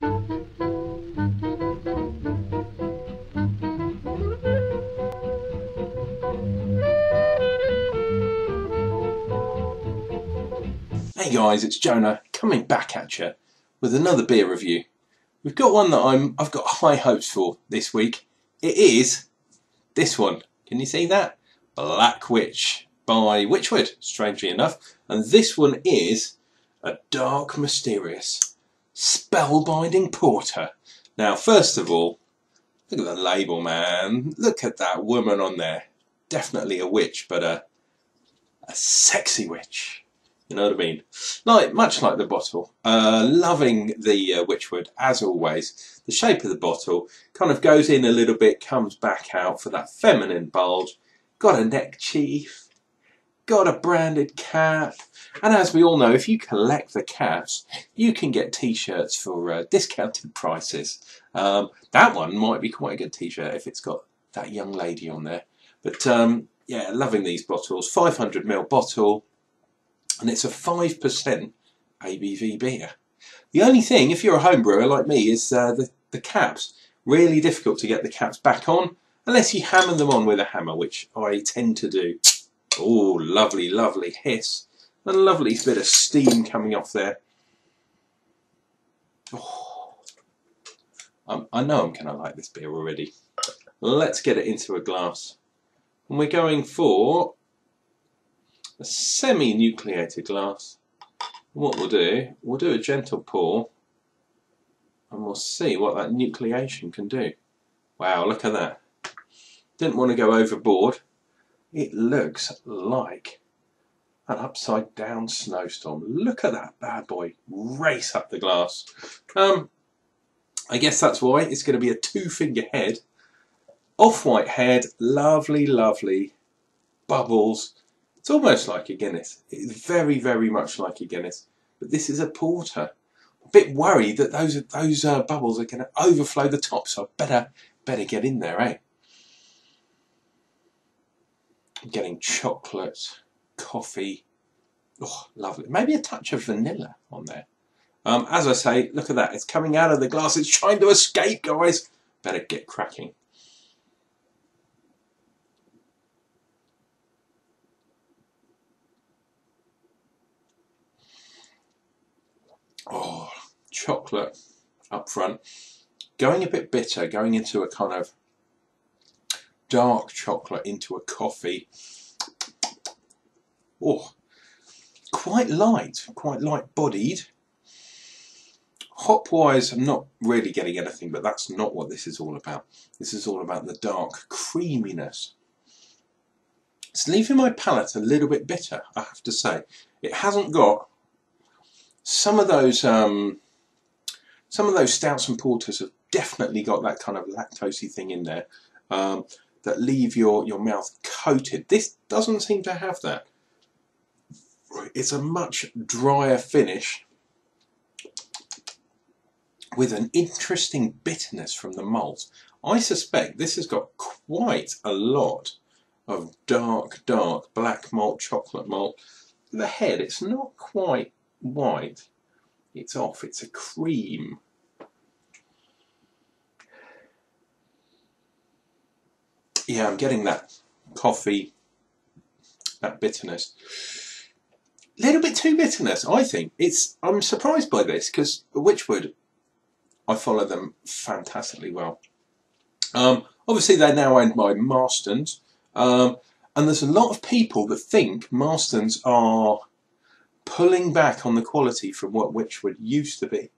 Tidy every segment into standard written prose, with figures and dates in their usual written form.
Hey guys, it's Jonah coming back at you with another beer review. We've got one that I've got high hopes for this week. It is this one. Can you see that? Black Witch by Wychwood, strangely enough. And this one is a dark, mysterious, spellbinding porter. Now, first of all, look at the label, man. Look at that woman on there. Definitely a witch, but a sexy witch. You know what I mean? Much like the bottle. Loving the Wychwood, as always. The shape of the bottle kind of goes in a little bit, comes back out for that feminine bulge. Got a neck chief. Got a branded cap. And as we all know, if you collect the caps, you can get t-shirts for discounted prices. That one might be quite a good t-shirt if it's got that young lady on there. But yeah, loving these bottles. 500ml bottle. And it's a 5% ABV beer. The only thing, if you're a home brewer like me, is the caps. Really difficult to get the caps back on, unless you hammer them on with a hammer, which I tend to do. Oh, lovely, lovely hiss. And a lovely bit of steam coming off there. Oh, I know I'm going to like this beer already. Let's get it into a glass. And we're going for a semi-nucleated glass. What we'll do a gentle pour and we'll see what that nucleation can do. Wow, look at that. Didn't want to go overboard. It looks like an upside down snowstorm. Look at that bad boy race up the glass. I guess that's why it's going to be a 2-finger head. Off-white head, lovely, lovely bubbles. It's almost like a Guinness. It's very, very much like a Guinness. But this is a porter. A bit worried that those bubbles are going to overflow the top, so I better get in there, eh? I'm getting chocolate, coffee. Oh, lovely. Maybe a touch of vanilla on there. As I say, look at that. It's coming out of the glass. It's trying to escape, guys. Better get cracking. Oh, chocolate up front, going a bit bitter, going into a kind of dark chocolate, into a coffee. Oh, quite light bodied. Hop wise, I'm not really getting anything, but that's not what this is all about. This is all about the dark creaminess. It's leaving my palate a little bit bitter, I have to say. It hasn't got some of those stouts and porters have definitely got that kind of lactosey thing in there that leave your mouth coated. This doesn't seem to have that. It's a much drier finish with an interesting bitterness from the malt. I suspect this has got quite a lot of dark black malt, chocolate malt. The head, it's not quite white, it's off, it's a cream. Yeah, I'm getting that coffee, that bitterness. A little bit too bitterness, I think. I'm surprised by this because Wychwood, I follow them fantastically well. Obviously they're now owned by Marston's, and there's a lot of people that think Marston's are pulling back on the quality from what Wychwood used to be.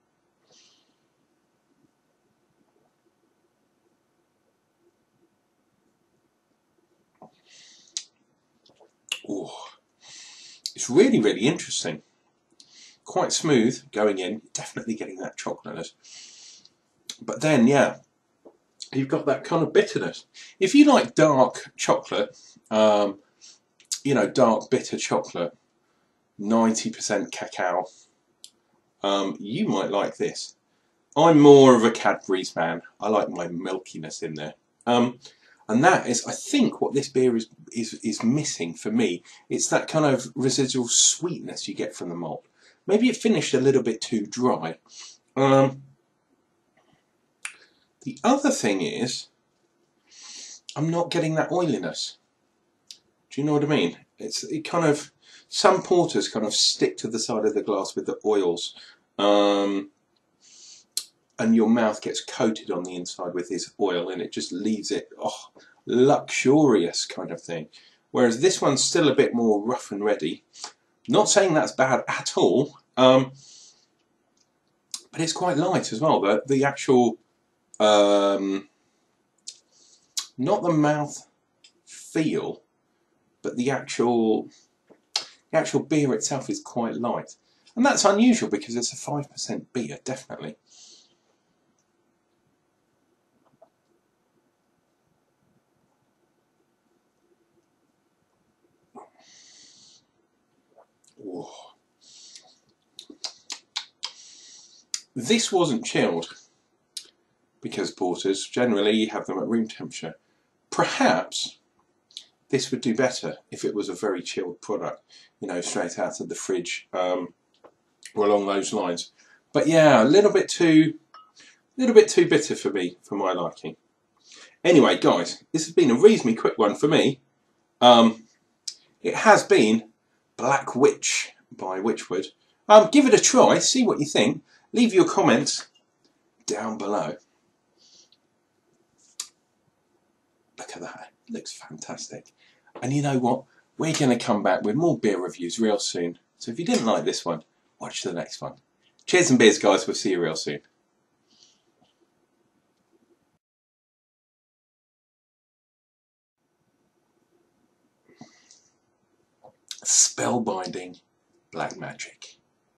Oh, it's really, really interesting. Quite smooth going in, definitely getting that chocolateness. But then, yeah, you've got that kind of bitterness. If you like dark chocolate, you know, dark bitter chocolate, 90% cacao, you might like this. I'm more of a Cadbury's man. I like my milkiness in there. And that is, I think, what this beer is missing for me. It's that kind of residual sweetness you get from the malt. Maybe it finished a little bit too dry. The other thing is, I'm not getting that oiliness. Do you know what I mean? It kind of, some porters kind of stick to the side of the glass with the oils, and your mouth gets coated on the inside with this oil, and it just leaves it luxurious kind of thing. Whereas this one's still a bit more rough and ready. Not saying that's bad at all, but it's quite light as well. The actual, not the mouth feel, but the actual beer itself is quite light. And that's unusual because it's a 5% beer, definitely. Whoa. This wasn't chilled, because porters generally have them at room temperature. Perhaps this would do better if it was a very chilled product, you know, straight out of the fridge, or along those lines. But yeah, a little bit too bitter for me, for my liking. Anyway, guys, this has been a reasonably quick one for me. It has been Black Witch by Wychwood. Give it a try, see what you think. Leave your comments down below. Look at that, it looks fantastic. And you know what? We're going to come back with more beer reviews real soon. So if you didn't like this one, watch the next one. Cheers and beers, guys. We'll see you real soon. Spellbinding black magic.